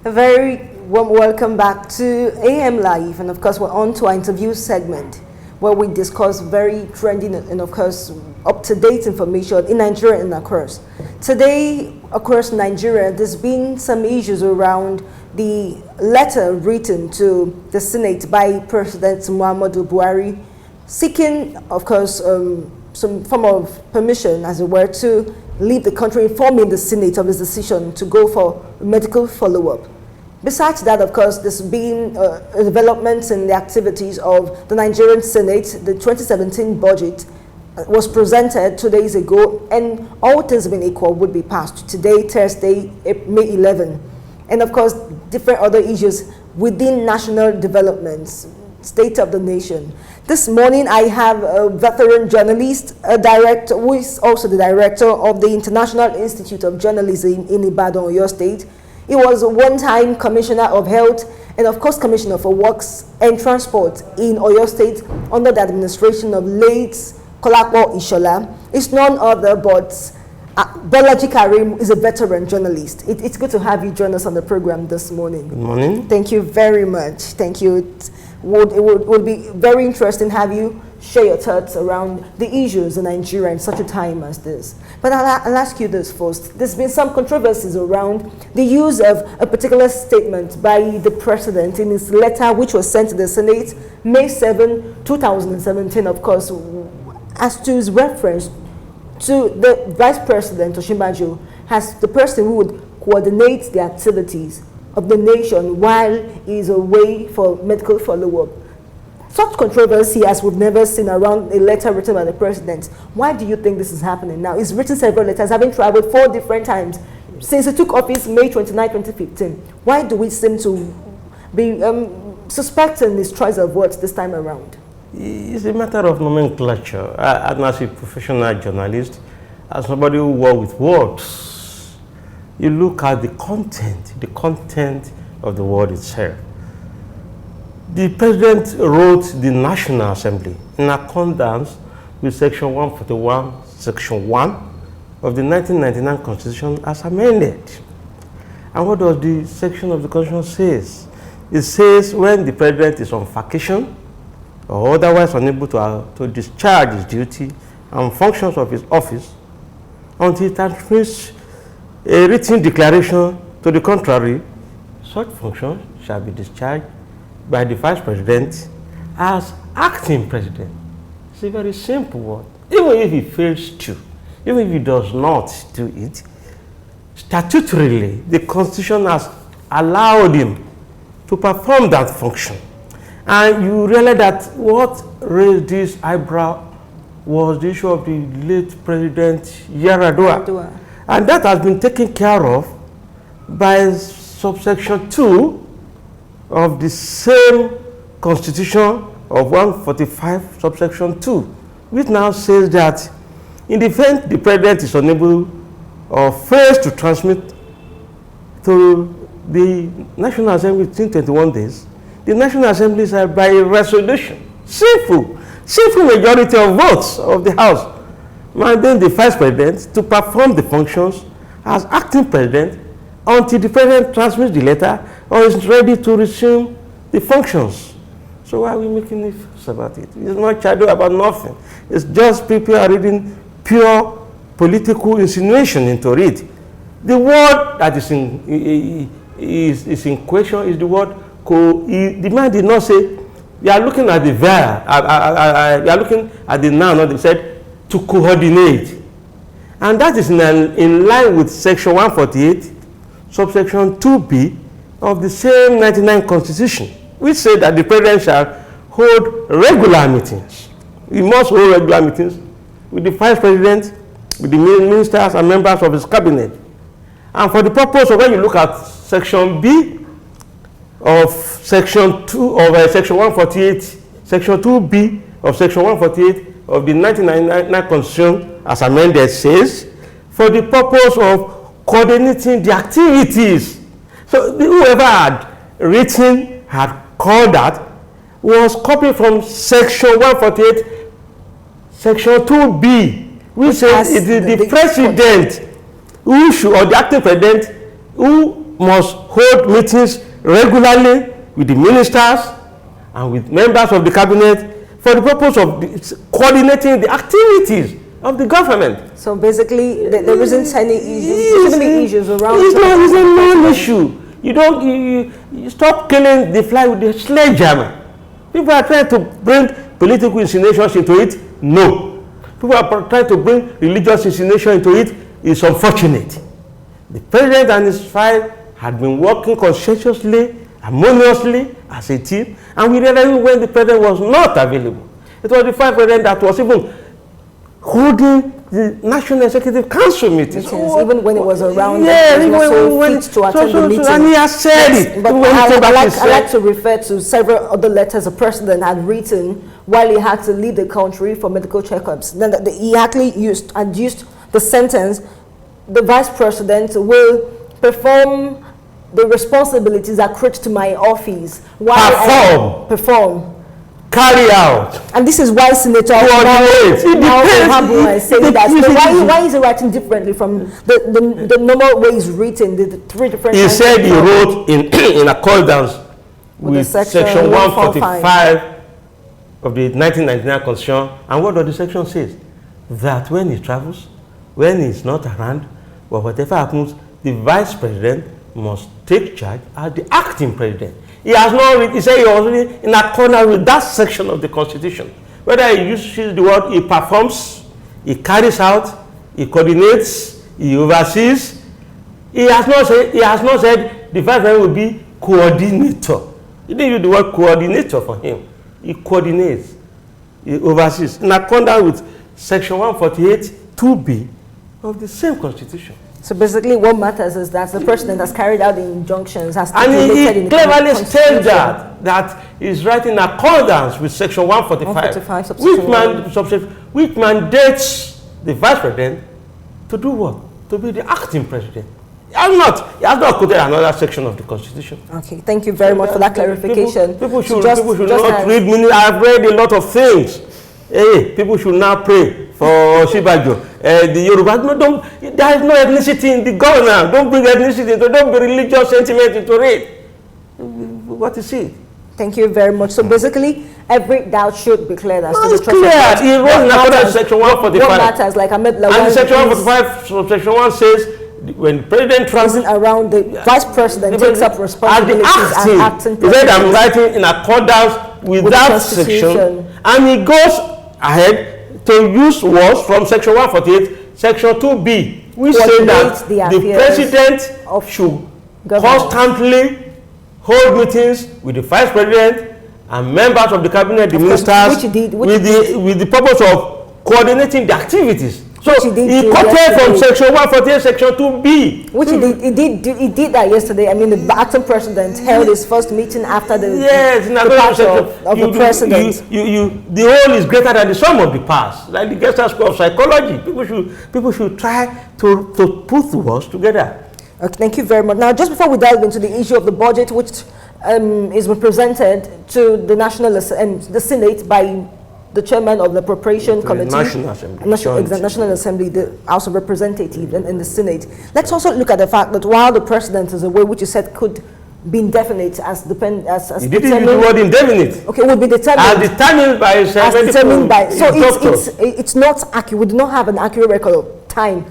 A very warm welcome back to AM Live, and of course we're on to our interview segment where we discuss very trending and of course up-to-date information in Nigeria and across. Today, across Nigeria, there's been some issues around the letter written to the Senate by President Muhammadu Buhari, seeking, of course, some form of permission, as it were, to leave the country, informing the Senate of his decision to go for medical follow-up. Besides that, of course, there's been developments in the activities of the Nigerian Senate. The 2017 budget was presented 2 days ago, and all things being equal would be passed today, Thursday, May 11. And of course, different other issues within national developments, state of the nation. This morning, I have a veteran journalist, a director, who is also the director of the International Institute of Journalism in Ibadan, Oyo State. He was a one-time Commissioner of Health and, of course, Commissioner for Works and Transport in Oyo State under the administration of late Kolapo Ishola. It's none other but Bolaji Karim is a veteran journalist. It's good to have you join us on the program this morning. Good morning. Thank you very much. Thank you. It would be very interesting to have you share your thoughts around the issues in Nigeria in such a time as this. But I'll ask you this first. There's been some controversies around the use of a particular statement by the president in his letter, which was sent to the Senate May 7, 2017, of course, as to his reference to the Vice President Osinbajo as the person who would coordinate the activities of the nation while he is away for medical follow-up. Such controversy as we've never seen around a letter written by the president. Why do you think this is happening now? He's written several letters, having traveled 4 different times since he took office May 29, 2015. Why do we seem to be suspecting his choice of words this time around? It's a matter of nomenclature. As a professional journalist, as somebody who works with words, you look at the content of the word itself. The president wrote the National Assembly in accordance with Section 141, Section 1 of the 1999 Constitution as amended. And what does the section of the Constitution say? It says when the president is on vacation or otherwise unable to discharge his duty and functions of his office until he transmits a written declaration to the contrary, such functions shall be discharged by the Vice President as acting President. It's a very simple word. Even if he fails to, even if he does not do it, statutorily, the Constitution has allowed him to perform that function. And you realize that what raised this eyebrow was the issue of the late President Yar'Adua. And that has been taken care of by subsection 2 of the same Constitution of 145 subsection 2, which now says that in the event the president is unable or fails to transmit to the National Assembly within 21 days, the National Assembly shall by resolution, simple majority of votes of the House, mandate the Vice President to perform the functions as acting President until the President transmits the letter or is ready to resume the functions. So why are we making a fuss about it? It's not shadow about nothing. It's just people are reading pure political insinuation into it. The word that is in question is the word the man did not say, you are looking at the verb, you are looking at the noun, they said to coordinate. And that is in line with Section 148, subsection 2b of the same 99 Constitution, which said that the President shall hold regular meetings. He must hold regular meetings with the Vice President, with the ministers and members of his cabinet. And for the purpose of when you look at Section B of Section 2 of Section 148, Section 2b of Section 148 of the 1999 Constitution as amended says, for the purpose of coordinating the activities. So whoever had written, had called that, was copied from Section 148, Section 2b, which says it is the president who should, or the acting president, who must hold meetings regularly with the ministers and with members of the cabinet for the purpose of coordinating the activities of the government. So basically, there isn't any issues. There shouldn't be issues around. It's a non-issue. You stop killing the fly with the sledgehammer. People are trying to bring political insinuations into it. No. People are trying to bring religious insinuation into it. It's unfortunate. The president and his five had been working conscientiously, harmoniously as a team, and we realized when the president was not available. It was the vice president that was even holding the National Executive Council meetings. Even when it was around, yeah, he was so fit to attend the meeting. And he has said it. But I like to refer to several other letters the president had written while he had to leave the country for medical checkups. Then he actually used the sentence, the vice president will perform the responsibilities accrued to my office. Perform. Carry out. And this is why Senator Habu is saying that. So why is he writing differently from the normal way it's written, the three different He said he wrote in accordance with section 145 of the 1999 Constitution. And what does the section say? That when he travels, when he's not around, or whatever happens, the vice president must take charge as the acting president. He has not, he said he was really in accordance with that section of the Constitution. Whether he uses the word he performs, he carries out, he coordinates, he oversees. He has not said the vice president will be coordinator. He didn't use the word coordinator for him. He coordinates, he oversees, in accordance with section 148 2B of the same Constitution. So basically what matters is that the president has carried out the injunctions, has and he cleverly stated that he's writing in accordance with section 145 which mandates the vice president to do what? To be the acting president. He has not quoted another section of the Constitution. Okay, thank you very much for that clarification. People should not read meaning. I've read a lot of things. Hey, people should now pray for Shibajo. The Yoruba, there is no ethnicity in the government. Don't bring ethnicity into it. Don't bring religious sentiment into it. What is it? Thank you very much. So basically, every doubt should be cleared as to the trust. Cleared. It was in accordance with section 145. What matters, like Ahmed Lawan, and section 145, subsection 1 says, when the president travels around, the vice president takes up responsibilities as acting president. He said, I'm writing in accordance with that section, and he goes ahead to use words from section 148, section 2B, which say that the president should constantly hold meetings with the vice president and members of the cabinet, the ministers, with the purpose of coordinating the activities. So he quoted from section 148, section 2B. Which he did that yesterday. I mean, the acting president held his first meeting after the departure of the president. The whole is greater than the sum of the parts. Like the Gestalt School of Psychology. People should try to put the words together. Okay, thank you very much. Now, just before we dive into the issue of the budget, which is presented to the the Senate by the chairman of the Appropriation Committee, National Assembly, National Assembly, the House of Representatives, and the Senate. Let's also look at the fact that while the president is away, which you said could be indefinite as determined. He didn't use the word indefinite. Okay, would be determined. As determined by so it's not accurate. We do not have an accurate record of time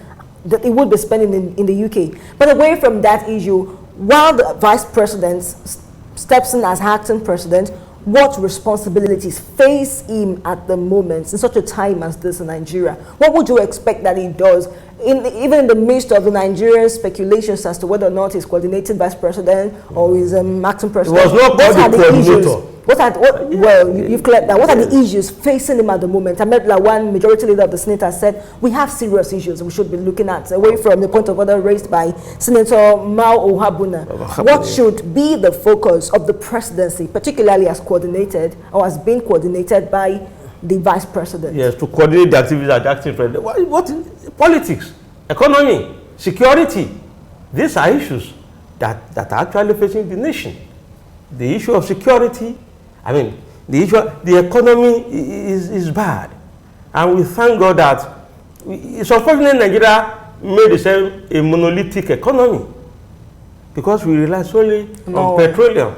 that it would be spending in the UK. But away from that issue, while the vice president steps in as acting president, what responsibilities face him at the moment in such a time as this in Nigeria? What would you expect that he does, even in the midst of the Nigerian speculations as to whether or not he's coordinated vice president or he's acting president? It was not called the coordinator. You've cleared that. What are the issues facing him at the moment? Ahmed Lawan, majority leader of the Senate, has said we have serious issues we should be looking at, away from the point of order raised by Senator Mao Ohabuna. What should be the focus of the presidency, particularly as coordinated or has been coordinated by the vice president? Yes, to coordinate the activities of the acting president. What politics, economy, security? These are issues that are actually facing the nation. The issue of security, the economy is bad. And we thank God that it's unfortunate Nigeria made itself a monolithic economy. because we rely solely on petroleum.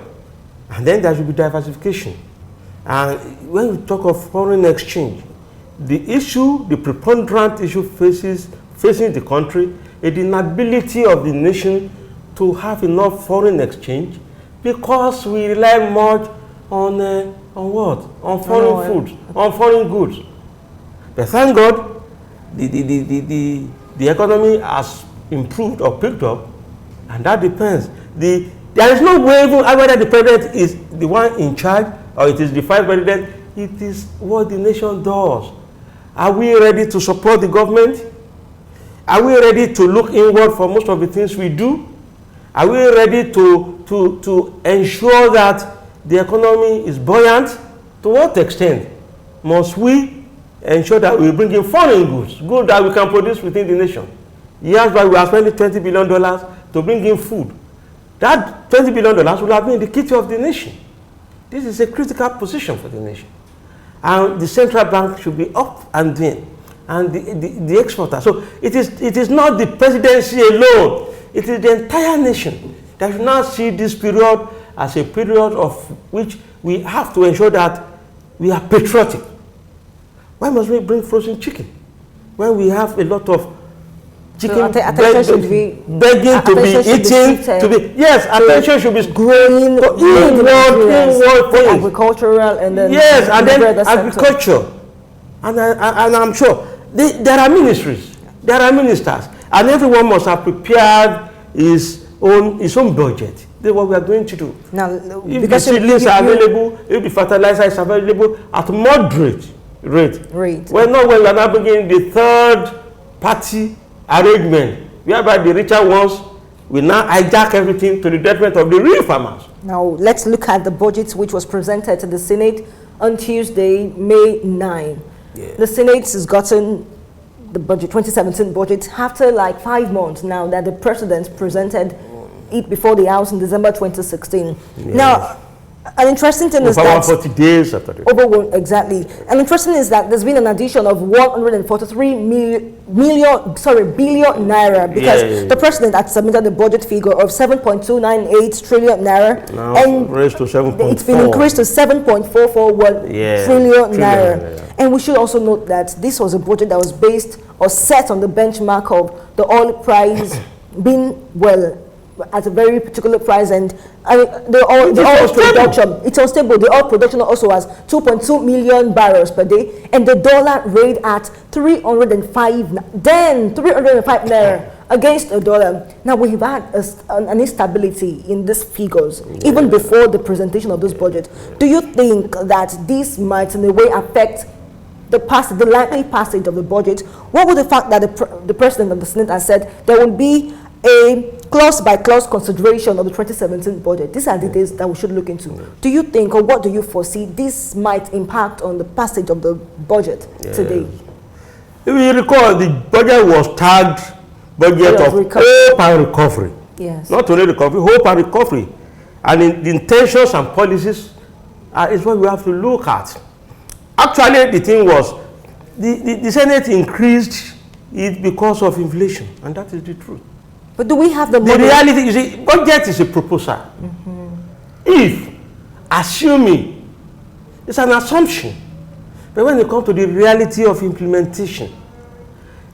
And then there should be diversification. And when we talk of foreign exchange, the issue, the preponderant issue facing the country is the inability of the nation to have enough foreign exchange, because we rely much on what? On foreign food, on foreign goods. But thank God, the economy has improved or picked up, and that depends. There is no way even whether the president is the one in charge or it is the vice president. It is what the nation does. Are we ready to support the government? Are we ready to look inward for most of the things we do? Are we ready to ensure that the economy is buoyant? To what extent must we ensure that we bring in foreign goods that we can produce within the nation? Years back, we are spending $20 billion to bring in food. That $20 billion will have been the key of the nation. This is a critical position for the nation. And the central bank should be up and doing, and the exporter. So it is not the presidency alone, it is the entire nation that should now see this period as a period of which we have to ensure that we are patriotic. Why must we bring frozen chicken when we have a lot of chicken begging to be eaten? Yes, attention should be growing agricultural and then agriculture, and I'm sure there are ministries, there are ministers, and everyone must have prepared his own budget. That's what we are going to do. Now, if the seedlings are available, if the fertilizer is available at moderate rate. Well, not when we are now bringing the third party arrangement, whereby the richer ones will now hijack everything to the detriment of the real farmers. Now, let's look at the budget which was presented to the Senate on Tuesday, May 9. Yeah. The Senate has gotten the budget, 2017 budget, after like 5 months now that the president presented it before the House in December 2016. Yes. Now, an interesting thing is that 40 days after the exactly. An interesting is that there's been an addition of 143 billion naira, because the president had submitted the budget figure of 7.298 trillion naira, now and raised to 7.4. It's been increased to 7.441 trillion naira. And we should also note that this was a budget that was based or set on the benchmark of the oil price being at a very particular price, and the oil production, it's unstable. The oil production also has 2.2 million barrels per day, and the dollar rate at 305 naira against a dollar. Now we've had an instability in these figures even before the presentation of this budget. Do you think that this might in a way affect the likely passage of the budget? What would the fact that the president of the Senate has said there will be a clause-by-clause consideration of the 2017 budget? These are the details that we should look into. Do you think, or what do you foresee, this might impact on the passage of the budget today? If you recall, the budget was tagged budget of hope and recovery. Yes. Not only recovery, hope and recovery. And the intentions and policies is what we have to look at. Actually, the thing was, the Senate increased it because of inflation, and that is the truth. But do we have the money? The reality, you see, budget is a proposal. If, assuming, it's an assumption. But when it comes to the reality of implementation,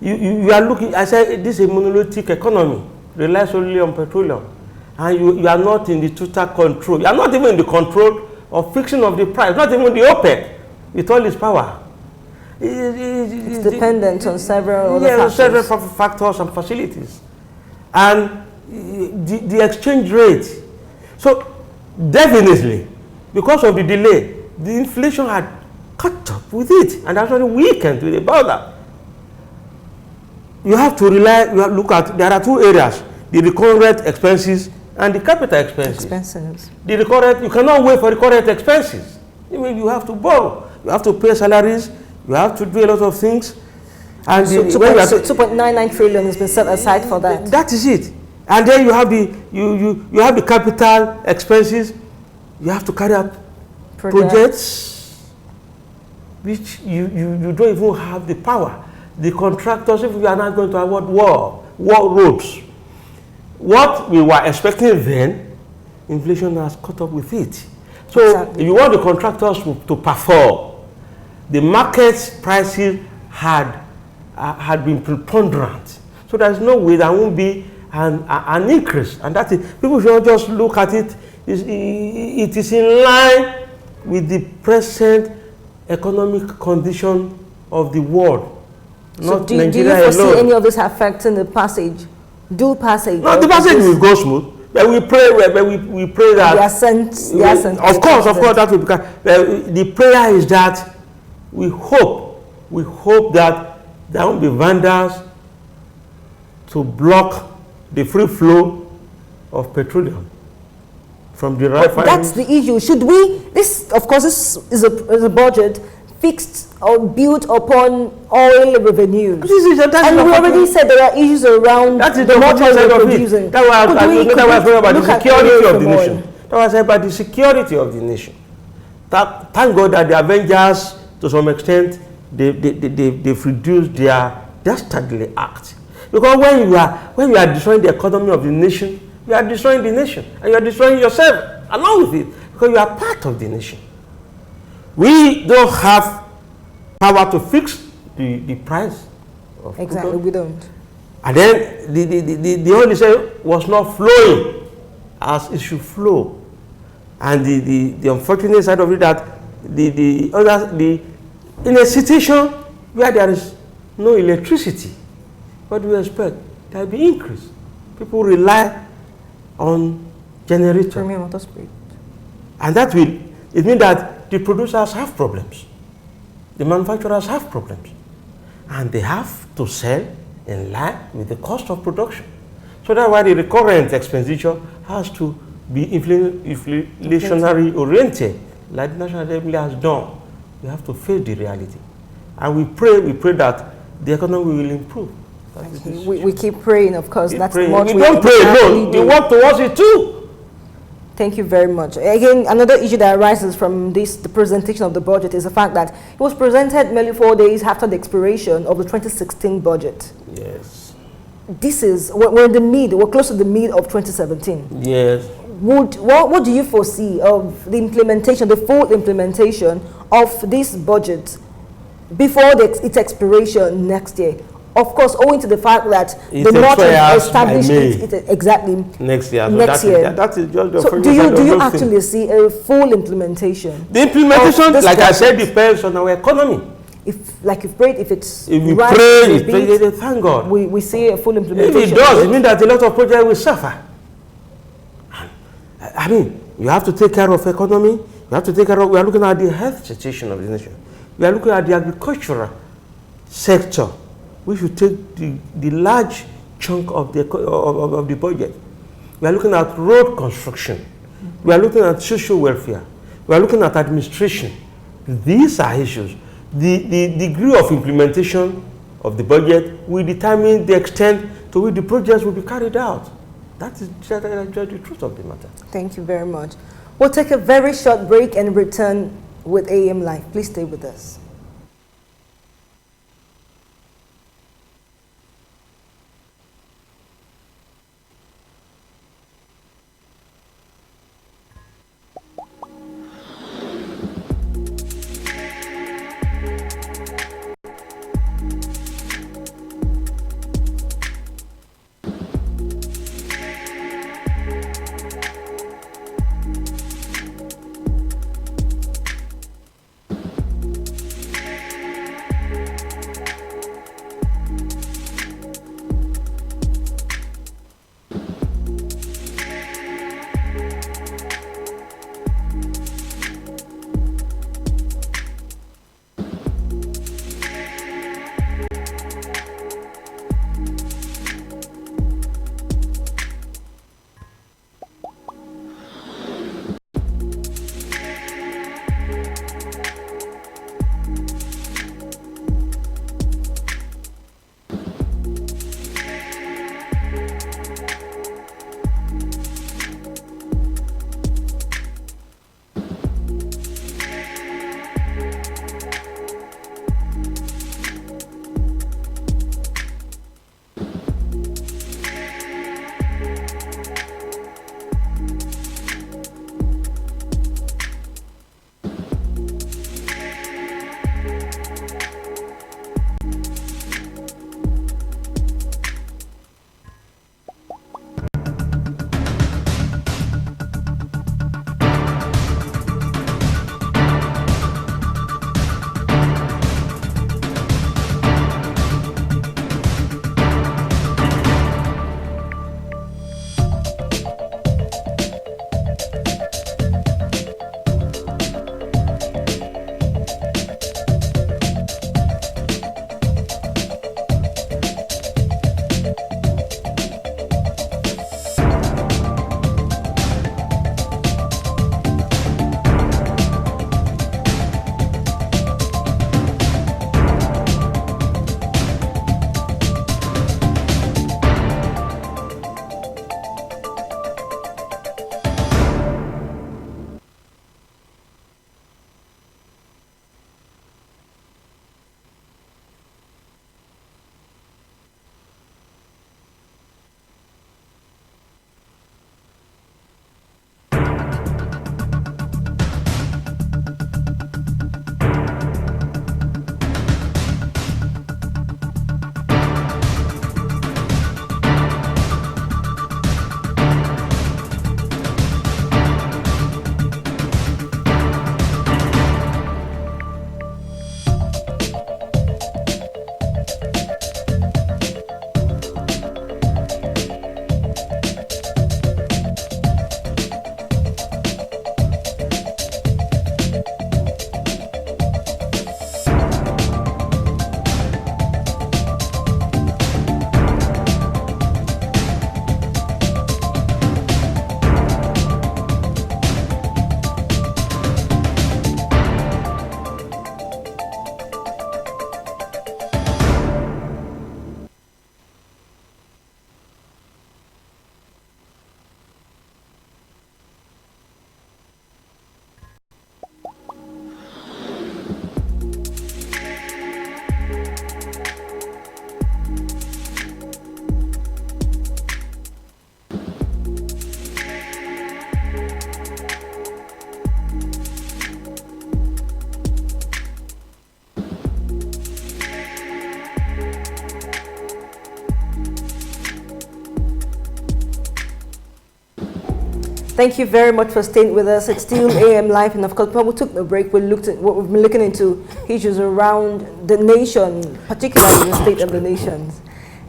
you are looking, I said, this is a monolithic economy, relies solely on petroleum. And you are not in the total control. You are not even in the control of fixing of the price, not even the OPEC, with all its power. It's dependent on several other factors. Several factors and facilities. And the exchange rate. So definitely, because of the delay, the inflation had caught up with it, and actually weakened with about that. You have to look at, there are two areas, the recurrent expenses and the capital expenses. The recurrent, you cannot wait for recurrent expenses. I mean, you have to borrow, you have to pay salaries, you have to do a lot of things. And so 2.99 trillion has been set aside for that. That is it. And then you have the capital expenses. You have to carry out projects which you don't even have the power. The contractors, if you are not going to award war roads, what we were expecting then, inflation has caught up with it. So Exactly. if you want the contractors to perform, the market prices had been preponderant. So there's no way there won't be an increase. And that is, people should not just look at it. It is in line with the present economic condition of the world, So not do you Nigeria foresee alone. any of this affecting the passage, dual passage? No, the passage will go smooth. But we pray. We pray that. The ascent. Of course, that will become. The prayer is that we hope that there won't be vandals to block the free flow of petroleum from the But that's refineries. the issue. Should we? This, of course, this is a budget fixed or built upon oil revenues. That is And we already said there are issues around that is the the much oil side we're of it. producing. That was Could we about the look at security away of from the oil? nation. That was about the security of the nation. Thank God that the Avengers, to some extent, they've reduced their dastardly act. Because when you are destroying the economy of the nation, you are destroying the nation, and you are destroying yourself along with it, because you are part of the nation. We don't have power to fix the price of Exactly, crude oil. we don't. And then the oil itself was not flowing as it should flow. And the unfortunate side of it that in a situation where there is no electricity, what do you expect? There will be increase. People rely on generator. Premium water spirit. And it means that the producers have problems. The manufacturers have problems. And they have to sell in line with the cost of production. So that's why the recurrent expenditure has to be inflationary oriented, like the National Assembly has done. We have to face the reality. And we pray that the economy will improve. That is the We keep praying, of course. Keep That's praying. what We we don't pray actually alone. We do. work towards it too. Thank you very much. Again, another issue that arises from the presentation of the budget is the fact that it was presented merely 4 days after the expiration of the 2016 budget. Yes. We're close to the mid of 2017. Yes. What do you foresee of the implementation, the full implementation of this budget before its expiration next year? Of course, owing to the fact that It the North has expires by established May. it exactly Next year. So next that year. That is just the So first do side you of do you those actually things. see a full implementation? The implementation, this like I budget? said, depends on our economy. If you've prayed, if it's If we right, pray, if if pray, thank God. we see a full If implementation. it does, it means that a lot of projects will suffer. I mean, you have to take care of economy. You have to take care of. We are looking at the health situation of the nation. We are looking at the agricultural sector. We should take the large chunk of the budget. We are looking at road construction. We are looking at social welfare. We are looking at administration. These are issues. The degree of implementation of the budget will determine the extent to which the projects will be carried out. That is just the truth of the matter. Thank you very much. We'll take a very short break and return with AM Live. Please stay with us. Thank you very much for staying with us. It's still AM Live, and of course, when we took the break, we looked at what we've been looking into issues around the nation, particularly the state of the nations.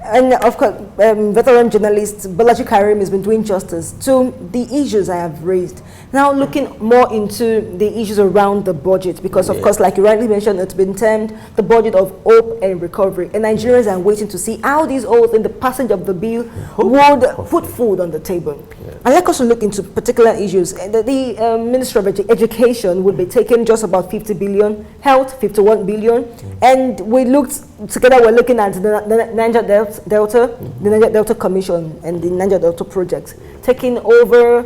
And of course, veteran journalist Bolaji Karim has been doing justice to the issues I have raised. Now looking more into the issues around the budget, because of course, like you rightly mentioned, it's been termed the budget of hope and recovery. And Nigerians are waiting to see how these oaths in the passage of the bill would put food on the table. I'd like us to look into particular issues. The Ministry of Education would be taking just about 50 billion, health 51 billion, and we looked together, we're looking at the Niger Delta, the Niger Delta Commission and the Niger Delta project, taking over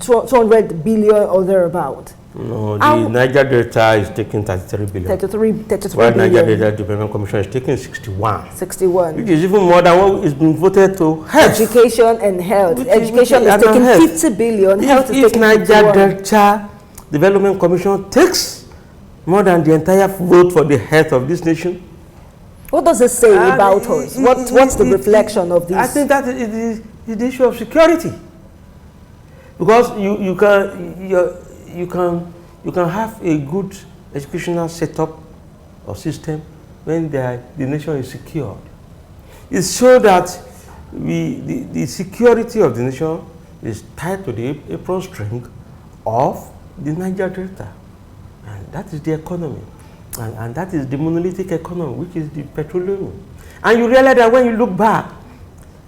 200 billion or thereabout. No, the Niger Delta is taking 33 billion. 33 While billion. Niger Delta Development Commission is taking 61. 61. Which is even more than what is being voted to health. Education and health. Education is taking 50 billion, health is taking 51. If Niger Delta Development Commission takes more than the entire vote for the health of this nation, what does it say about us? What's the reflection of this? I think that is the issue of security. Because you can have a good educational setup or system when the nation is secured. It's so that the security of the nation is tied to the apron string of the Niger Delta. And that is the economy. And that is the monolithic economy, which is the petroleum. And you realize that when you look back,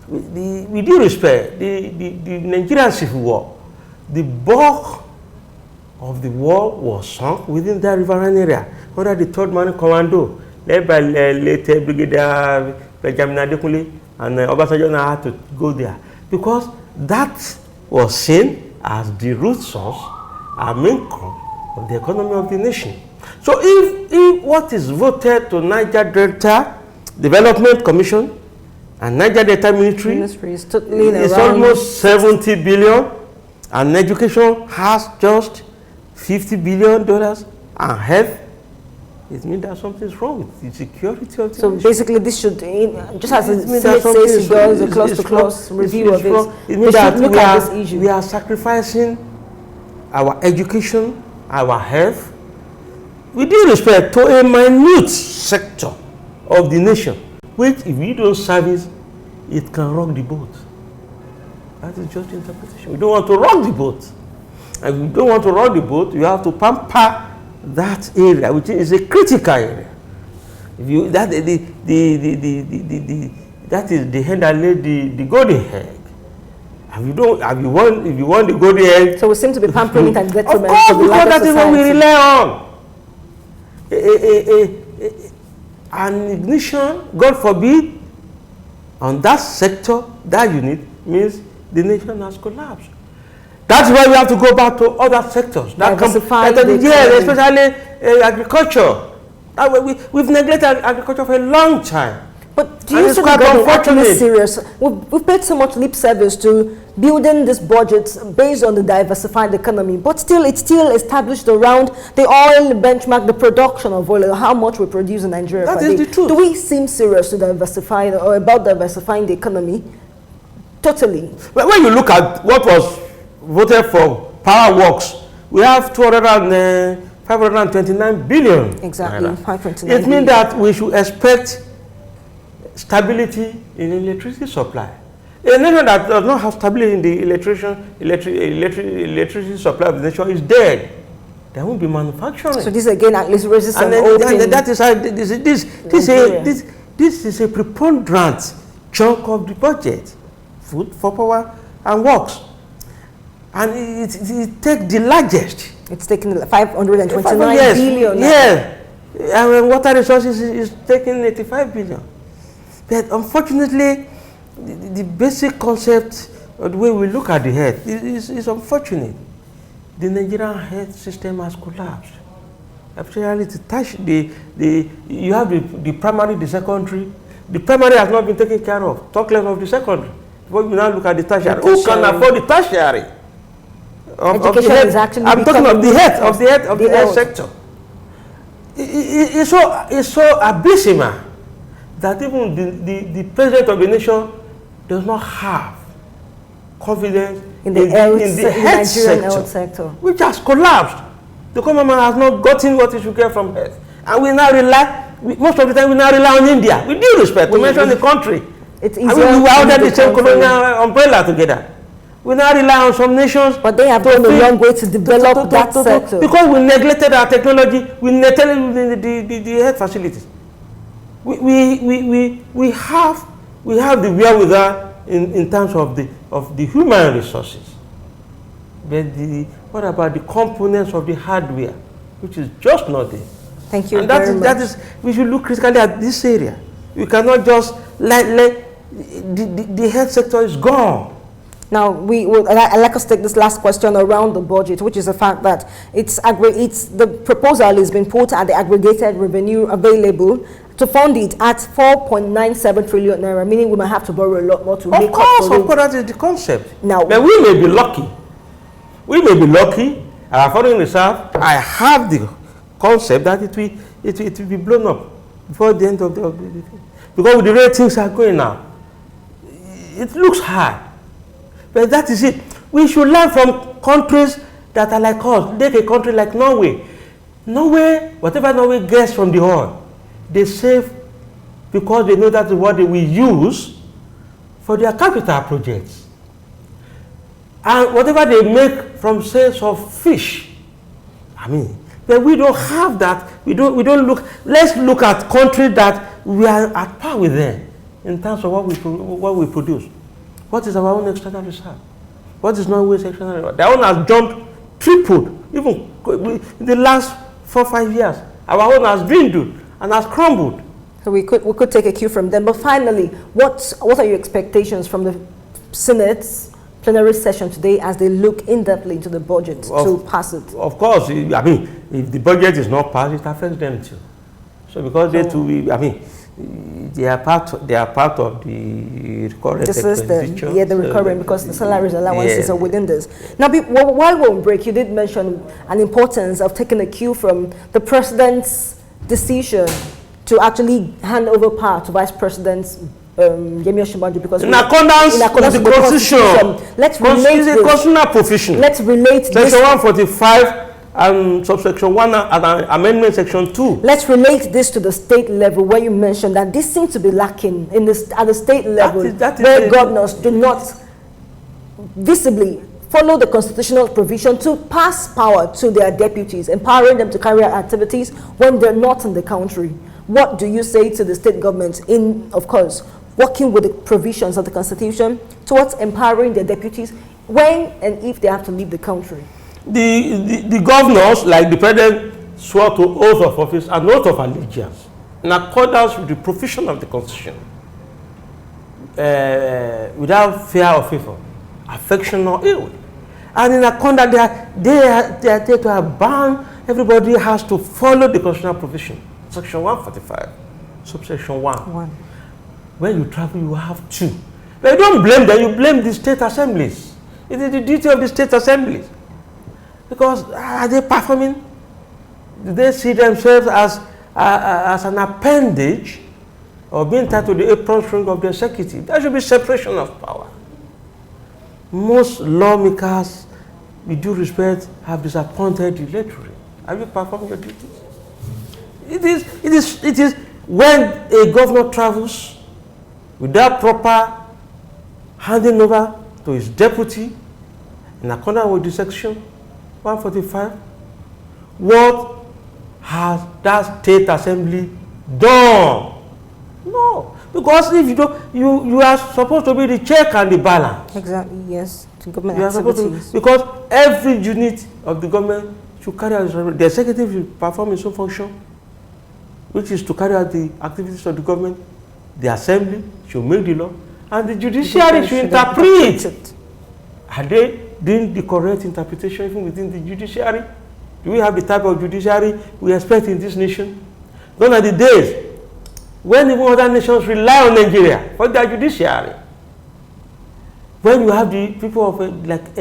with due respect, the Nigerian Civil War, the bulk of the war was sunk within that riverine area under the 3rd Marine Commando, led by late Brigadier Benjamin Adekunle, and Obasanjo had to go there because that was seen as the root source and main core of the economy of the nation. So if what is voted to Niger Delta Development Commission and Niger Delta Ministry is totally is almost 70 billion, and education has just $50 billion, and health, it means that something's wrong with the security of the So nation. basically this should, just as the Senate says, it does a close-to-close review of it. It means that look at this issue. we are sacrificing our education, our health, with due respect to a minute sector of the nation, which if we don't service, it can rock the boat. That is just interpretation. We don't want to rock the boat. And if we don't want to rock the boat, you have to pamper that area, which is a critical area. If you, that is the hen that laid the golden egg. If you want the golden egg, so we seem to be pampering it and detriment. Of course, because that is what we rely on. An ignition, God forbid, on that sector, that unit, means the nation has collapsed. That's why we have to go back to other sectors. Especially agriculture. We've neglected agriculture for a long time. But do you think the government actually serious? We've paid so much lip service to building this budget based on the diversified economy, but it's still established around the oil benchmark, the production of oil, how much we produce in Nigeria. That is the truth. Do we seem serious to diversify or about diversifying the economy? Totally. But when you look at what was voted for Power Works, we have 529 billion. Exactly, 529 It means that we should expect stability in electricity supply. A nation that does not have stability in the electricity supply of the nation is dead. There won't be manufacturing. So this again at least raises some that is how this is a preponderant chunk of the budget, food for power and works, and it takes the largest. It's taking 529 billion. Yeah, and water resources is taking 85 billion. But unfortunately, the basic concept of the way we look at the health is unfortunate. The Nigerian health system has collapsed. Actually, you have the primary, the secondary. The primary has not been taken care of. Talk less of the secondary. Before you now look at the tertiary. Who can afford the tertiary? Education is actually I'm talking of the health sector. It's so abysmal that even the president of the nation does not have confidence in the Nigerian health sector, which has collapsed. The government has not gotten what it should get from health. And we now rely, most of the time we now rely on India. With due respect, to mention the country. It's easier. I mean, we are under the same colonial umbrella together. We now rely on some nations. But they have gone a long way to develop that sector. Because we neglected our technology, we neglected the health facilities. We have the wherewithal in terms of the human resources. But what about the components of the hardware, which is just not there? Thank you and very much. We should look critically at this area. We cannot just let the health sector is gone. Now, I'd like us to take this last question around the budget, which is the fact that the proposal has been put at the aggregated revenue available to fund it at 4.97 trillion naira, meaning we might have to borrow a lot more to make up for it. Of course, that is the concept. Now, but we may be lucky. We may be lucky. Our foreign reserve, I have the concept that it will be blown up before the end of the thing. Because with the way things are going now, it looks hard. But that is it. We should learn from countries that are like us. Take a country like Norway. Norway, whatever Norway gets from the oil, they save because they know that is what they will use for their capital projects. And whatever they make from sales of fish, I mean, but we don't have that. We don't look. Let's look at countries that we are at par with them in terms of what we produce. What is our own external reserve? What is Norway's external reserve? Their own has jumped, tripled, even in the last 4 or 5 years. Our own has dwindled and has crumbled. So we could take a cue from them. But finally, what are your expectations from the Senate's plenary session today as they look in-depthly into the budget to pass it? Of course, I mean, if the budget is not passed, it affects them too. So because they too, I mean, they are part of the recurrent expenditure. The recurrent, because the salaries allowances are within this. Now, while we're on break, you did mention an importance of taking a cue from the president's decision to actually hand over power to Vice President Yemi Osinbajo, because in accordance with the Constitution. Let's relate this. It's a constitutional provision. Let's relate this. Section 145 and subsection 1 and amendment section 2. Let's relate this to the state level, where you mentioned that this seems to be lacking at the state level, where governors do not visibly follow the constitutional provision to pass power to their deputies, empowering them to carry out activities when they're not in the country. What do you say to the state government in, of course, working with the provisions of the Constitution towards empowering their deputies when and if they have to leave the country? The governors, like the president, swore to oath of office and oath of allegiance in accordance with the provision of the Constitution, without fear or favor, affection or ill will. And in accordance, they are there to have bound. Everybody has to follow the constitutional provision. Section 145, subsection 1. When you travel, you have to. But you don't blame them, you blame the state assemblies. It is the duty of the state assemblies. Because are they performing? Do they see themselves as an appendage or being tied to the apron string of the executive? There should be separation of power. Most lawmakers, with due respect, have disappointed the electorate. Have you performed your duties? It is when a governor travels without proper handing over to his deputy in accordance with the section 145, what has that state assembly done? No, because if you don't, you are supposed to be the check and the balance. Exactly, yes, to government activities. Because every unit of the government should carry out, the executive should perform its own function, which is to carry out the activities of the government. The assembly should make the law, and the judiciary should interpret it. Are they doing the correct interpretation even within the judiciary? Do we have the type of judiciary we expect in this nation? Gone are the days when even other nations rely on Nigeria for their judiciary. When you have the people of like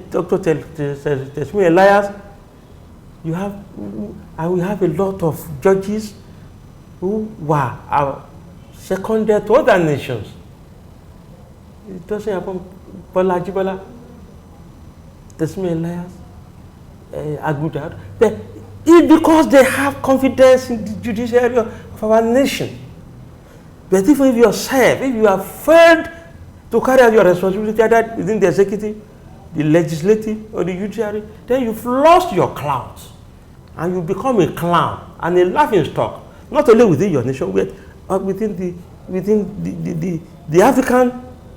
Dr. Tesmi Elias, you have, and we have a lot of judges who were seconded to other nations. It doesn't happen. Bola Jibola, Testimony Elias argued that. It's because they have confidence in the judiciary of our nation. But even if yourself, if you have failed to carry out your responsibility either within the executive, the legislative, or the judiciary, then you've lost your clout. And you become a clown and a laughing stock, not only within your nation, but within the African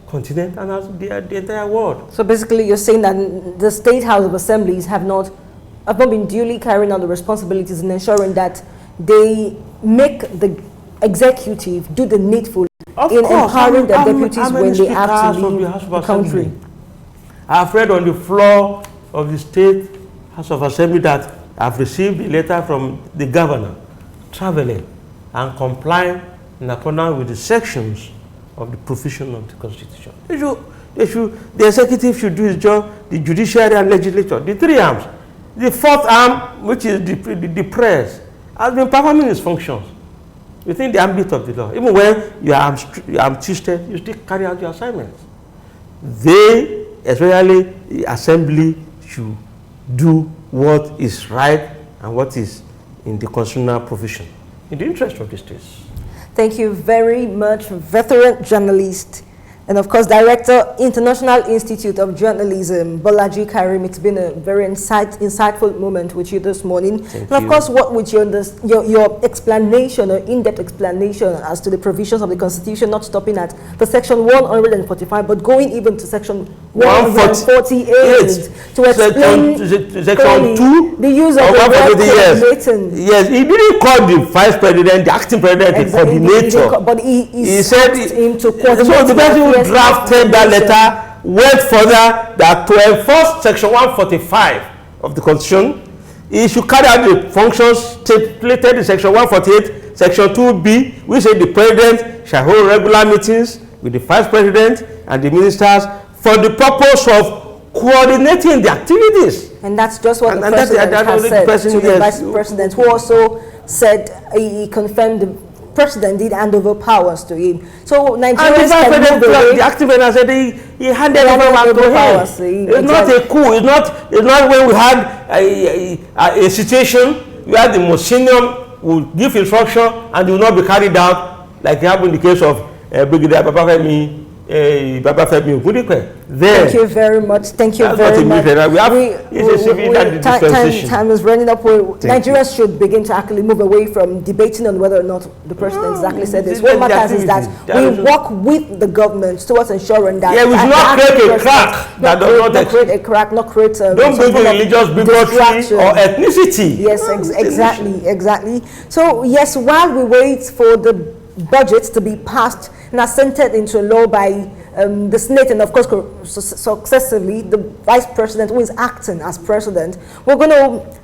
continent and the entire world. So basically you're saying that the State House of Assemblies have not been duly carrying out the responsibilities in ensuring that they make the executive do the needful in empowering the deputies when they have to leave the country. I have read on the floor of the State House of Assembly that I've received a letter from the governor traveling and complying in accordance with the sections of the provision of the Constitution. The executive should do his job, the judiciary and legislature, the three arms. The fourth arm, which is the press, has been performing its functions within the ambit of the law. Even when you are twisted, you still carry out your assignments. They, especially the assembly, should do what is right and what is in the constitutional provision, in the interest of the states. Thank you very much, veteran journalist and of course Director, International Institute of Journalism, Bolaji Karim. It's been a very insightful moment with you this morning. Thank and of you. course, what with your explanation or in-depth explanation as to the provisions of the Constitution, not stopping at the section 145, but going even to section 148 to explain section 2 the use of the word coordinating. Yes, he didn't call the vice president, the acting president, the coordinator. But he said him to coordinate. So the person who drafted that letter went further that to enforce section 145 of the Constitution, he should carry out the functions stipulated in section 148, section 2b, which says the president shall hold regular meetings with the vice president and the ministers for the purpose of coordinating the activities. And that's just what the president has said to the vice president, who also said he confirmed the president did hand over powers to him. So Nigerians can move away. The active president said he handed over powers to him. It's not a coup. It's not when we had a situation where the most senior would give instruction and it will not be carried out, like it happened in the case of Brigadier Babafemi Ogundipe. Thank you very much. Thank you very much. Time is running up. Nigerians should begin to actually move away from debating on whether or not the president exactly said this. What matters is that we work with the government towards ensuring that we should not create a crack that does not create a crack, not create a don't bring religious bigotry or ethnicity. Yes, exactly. So yes, while we wait for the budget to be passed and assented into law by the Senate and of course successively the Vice President who is acting as President, we're going to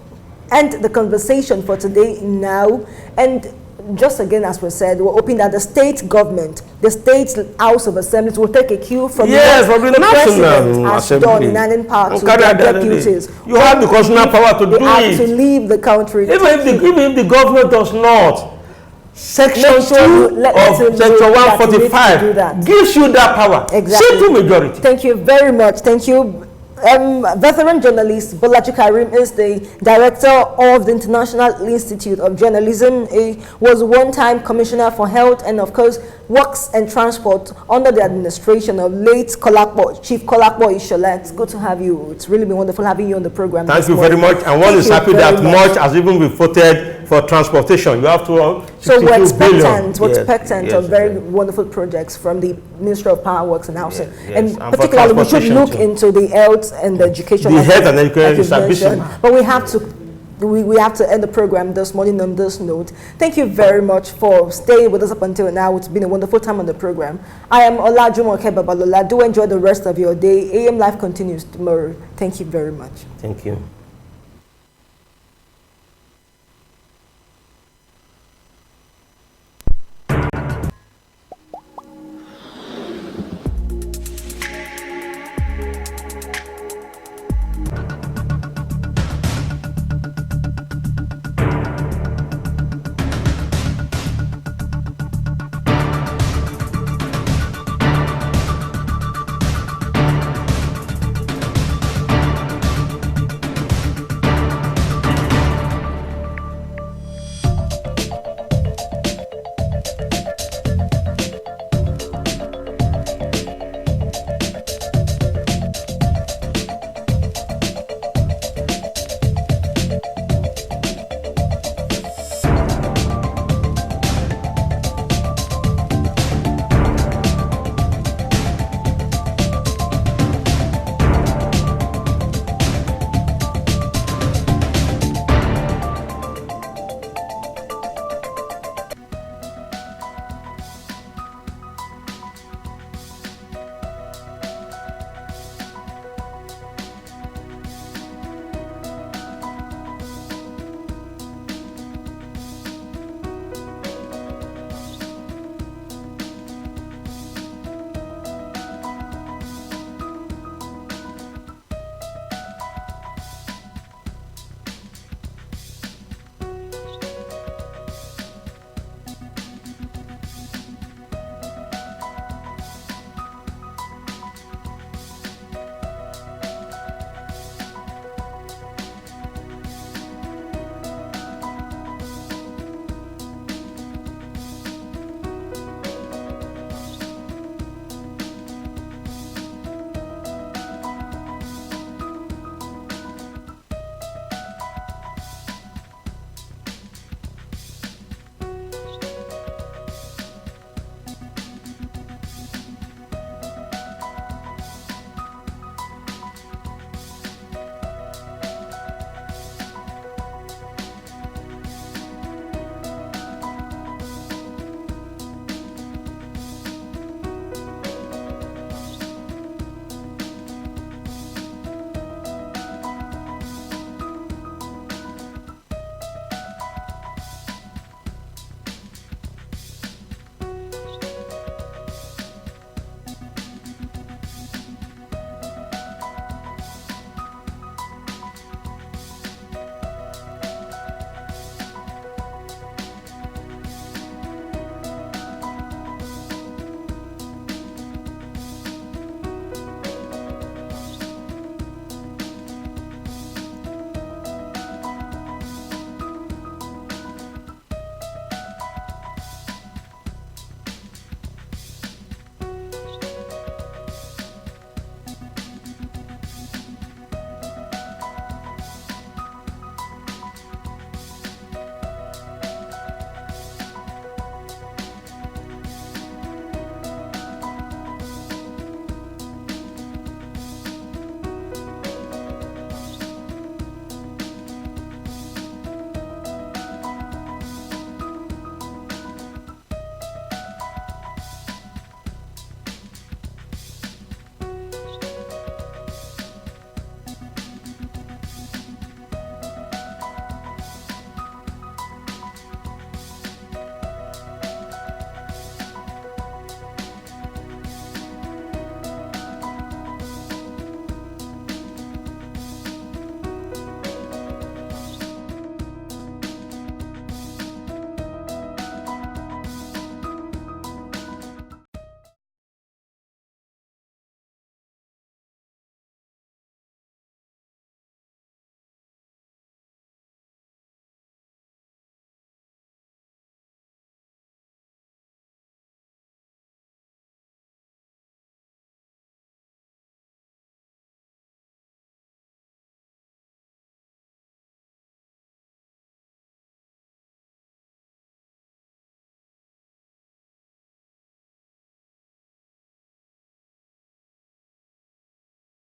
end the conversation for today now. And just again, as we said, we're hoping that the state government, the State House of Assemblies will take a cue from what the President has done in handing power to their deputies. You have the constitutional power to do it. They have to leave the country. Even if the government does not, Section 2 of Section 145 gives you that power. Exactly. Simple majority. Thank you very much. Thank you. Veteran journalist Bolaji Karim is the director of the International Institute of Journalism. He was one-time commissioner for health and of course works and transport under the administration of late Chief Kolakbo Ishola. It's good to have you. It's really been wonderful having you on the program. Thank you very much. And one is happy that much has even been voted for transportation. You have to. So we're expectant of very wonderful projects from the Ministry of Power Works and Housing. And particularly we should look into the health and the education. The health and education is ambition. But we have to end the program this morning on this note. Thank you very much for staying with us up until now. It's been a wonderful time on the program. I am Olajumoke Babalola. Do enjoy the rest of your day. AM Live continues tomorrow. Thank you very much. Thank you.